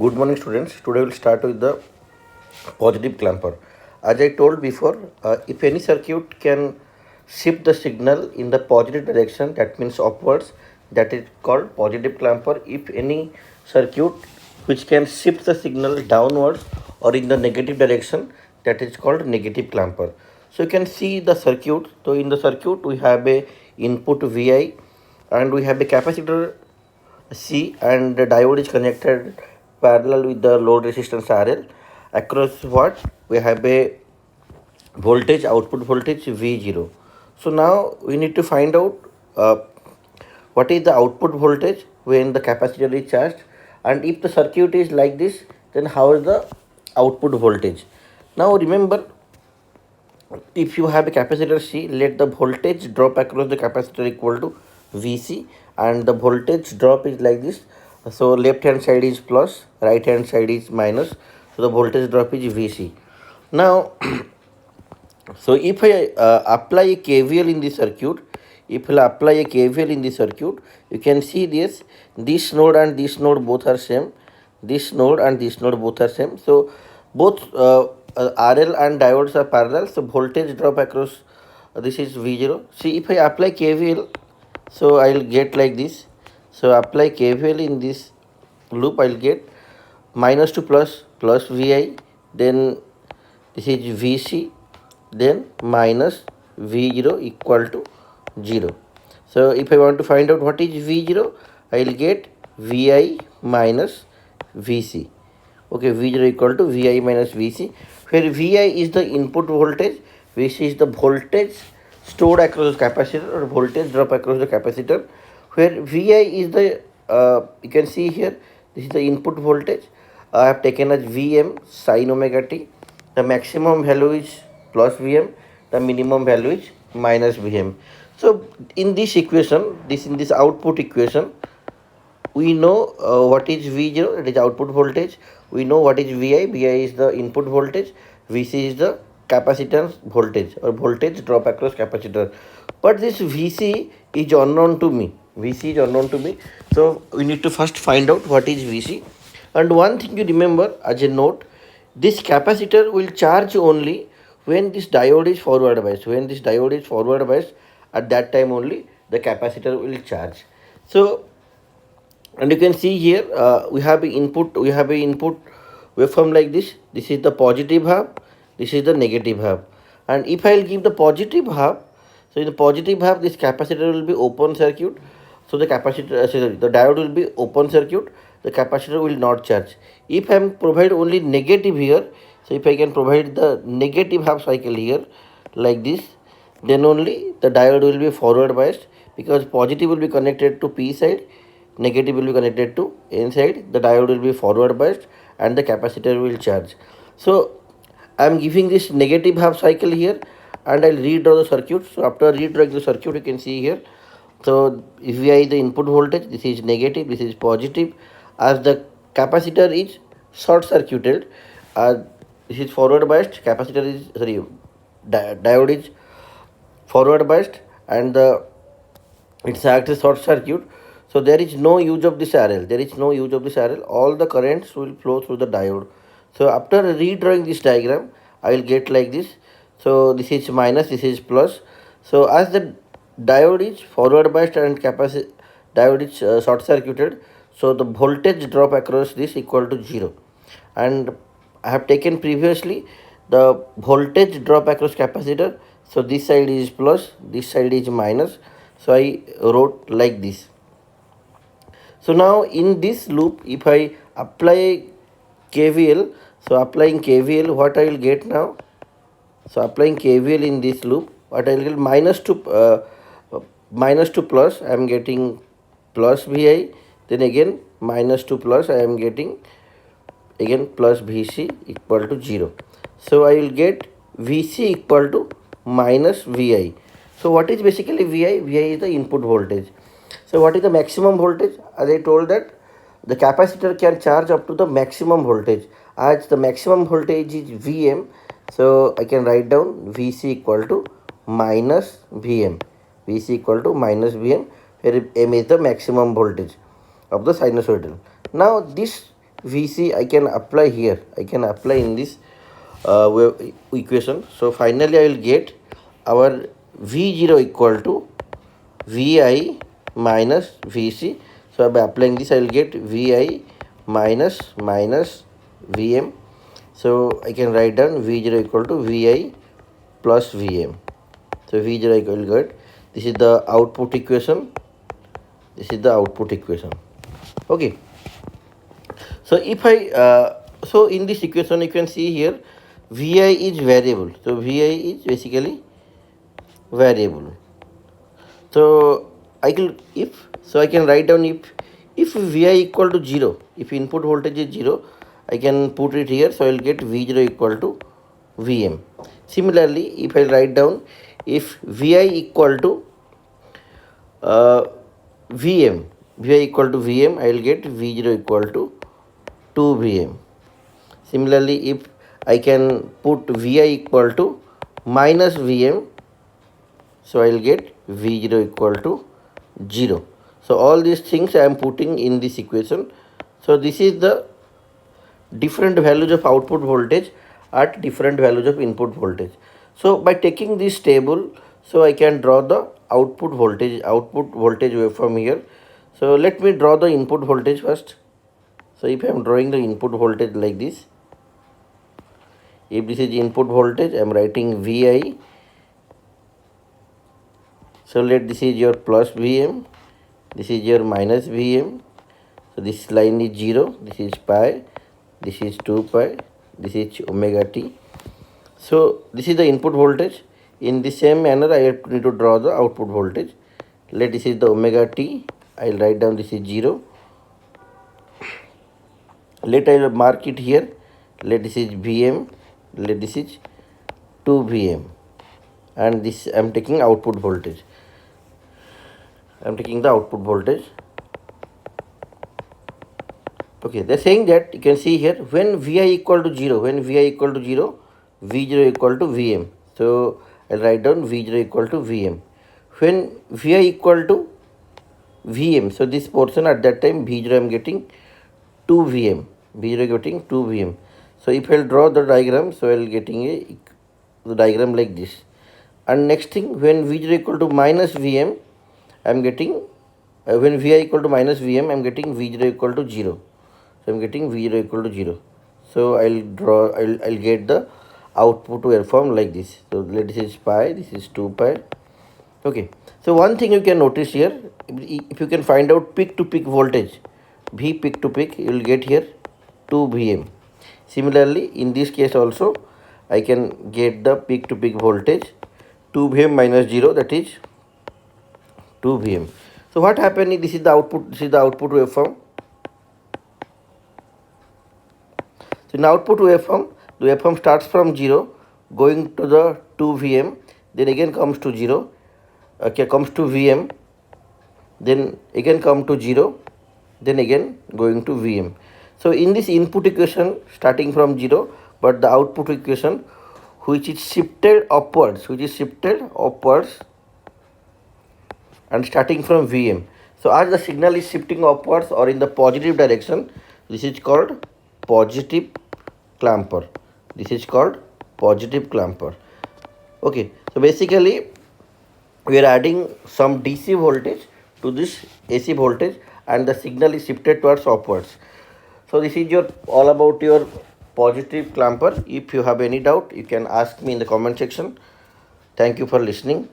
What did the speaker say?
Good morning, students. Today we'll start with the positive clamper. As I told before, if any circuit can shift the signal in the positive direction, that means upwards, that is called positive clamper. If any circuit which can shift the signal downwards or in the negative direction, that is called negative clamper. So you can see the circuit. So in the circuit we have a input Vi and we have a capacitor C, and the diode is connected parallel with the load resistance RL. Across what we have a voltage, output voltage V0. So now we need to find out what is the output voltage when the capacitor is charged, and if the circuit is like this, then how is the output voltage. Now remember, if you have a capacitor C, let the voltage drop across the capacitor equal to Vc, and the voltage drop is like this. So left hand side is plus, right hand side is minus. So the voltage drop is Vc. Now, so if I apply a KVL in the circuit, if I apply a KVL in the circuit, you can see this node and this node both are same. This node and this node both are same. So both RL and diodes are parallel. So voltage drop across this is V0. See, if I apply KVL, so I'll get like this. So apply KVL in this loop, I'll get minus to plus, plus Vi, then this is Vc, then minus V0 equal to 0. So if I want to find out what is V0, I will get Vi minus Vc. Okay, V0 equal to Vi minus Vc, where Vi is the input voltage, Vc is the voltage stored across the capacitor or voltage drop across the capacitor, where Vi is the, you can see here, this is the input voltage. I have taken as Vm sin omega t. The maximum value is plus Vm, the minimum value is minus Vm. So in this equation, in this output equation, we know what is V0, that is output voltage. We know what is Vi. Vi is the input voltage. Vc is the capacitance voltage or voltage drop across capacitor. But this Vc is unknown to me. Vc is unknown to me. So we need to first find out what is Vc. And one thing you remember as a note, this capacitor will charge only when this diode is forward biased. When this diode is forward biased, at that time only the capacitor will charge. So, and you can see here we have a input waveform like this. This is the positive half, this is the negative half. And if I will give the positive half, so in the positive half this capacitor will be open circuit. So the capacitor, sorry, the diode will be open circuit, the capacitor will not charge. If I am provide only negative here, so if I can provide the negative half cycle here like this, then only the diode will be forward biased, because positive will be connected to P side, negative will be connected to N side. The diode will be forward biased and the capacitor will charge. So I am giving this negative half cycle here, and I'll redraw the circuit. So after redrawing the circuit, you can see here, so if Vi is the input voltage, this is negative, this is positive. As the capacitor is short circuited, this is forward biased, capacitor is, sorry, diode is forward biased, and it's acts as short circuit. So there is no use of this RL. There is no use of this RL. All the currents will flow through the diode. So after redrawing this diagram, I will get like this. So this is minus, this is plus. So as the diode is forward biased and diode is short circuited, so the voltage drop across this equal to 0. And I have taken previously the voltage drop across capacitor. So this side is plus, this side is minus. So I wrote like this. So now in this loop, if I apply KVL, so applying KVL, what I will get now? So applying KVL in this loop, what I will get, minus to plus, I am getting plus Vi, then again minus to plus, I am getting again plus Vc equal to 0. So I will get Vc equal to minus Vi. So what is basically Vi? Vi is the input voltage. So what is the maximum voltage? As I told that the capacitor can charge up to the maximum voltage. As the maximum voltage is Vm, so I can write down Vc equal to minus Vm. Vc equal to minus Vm, where M is the maximum voltage of the sinusoidal. Now this Vc I can apply here. I can apply in this equation. So finally I will get our V0 equal to Vi minus Vc. So by applying this I will get Vi minus Vm. So I can write down V0 equal to Vi plus Vm. So V0 equal to, this is the output equation. This is the output equation. Okay. So if I so in this equation you can see here Vi is variable. So Vi is basically variable. So I can write down if Vi equal to 0, if input voltage is 0, I can put it here. So I will get V0 equal to Vm. Similarly, if I write down if Vi equal to Vm, Vi equal to Vm, I will get V0 equal to 2 Vm. Similarly, if I can put Vi equal to minus Vm, so I will get V0 equal to 0. So all these things I am putting in this equation. So this is the different values of output voltage at different values of input voltage. So by taking this table, so I can draw the output voltage waveform here. So let me draw the input voltage first. So if I am drawing the input voltage like this, if this is input voltage, I am writing Vi. So let this is your plus Vm, this is your minus Vm. So this line is 0, this is pi, this is 2 pi, this is omega t. So this is the input voltage. In the same manner I need to draw the output voltage. Let this is the omega t. I will write down this is 0. Let I will mark it here. Let this is Vm. Let this is 2 Vm. And this I am taking output voltage. I am taking the output voltage. Okay, they are saying that you can see here when Vi equal to 0, V0 equal to Vm. So I'll write down V0 equal to Vm. When Vi equal to Vm, so this portion at that time V0 I am getting 2 Vm. V0 getting 2 Vm. So if I'll draw the diagram, so I'll getting the diagram like this. And next thing, when V0 equal to minus Vm, I am getting when Vi equal to minus Vm, I am getting V0 equal to 0. So I am getting V0 equal to 0. So I'll get the output waveform like this. So let this is pi, this is 2 pi. Okay. So one thing you can notice here, if you can find out peak to peak voltage, V peak to peak, you will get here 2 Vm. Similarly, in this case also, I can get the peak to peak voltage 2 Vm minus 0, that is 2 Vm. So what happened is this is the output waveform. So in output waveform, the waveform starts from 0, going to the 2 Vm, then again comes to 0, comes to Vm, then again come to 0, then again going to Vm. So in this input equation starting from 0, but the output equation which is shifted upwards, and starting from Vm. So as the signal is shifting upwards or in the positive direction, this is called positive clamper. Okay, so basically we are adding some DC voltage to this AC voltage and the signal is shifted towards upwards. So this is all about your positive clamper. If you have any doubt, you can ask me in the comment section. Thank you for listening.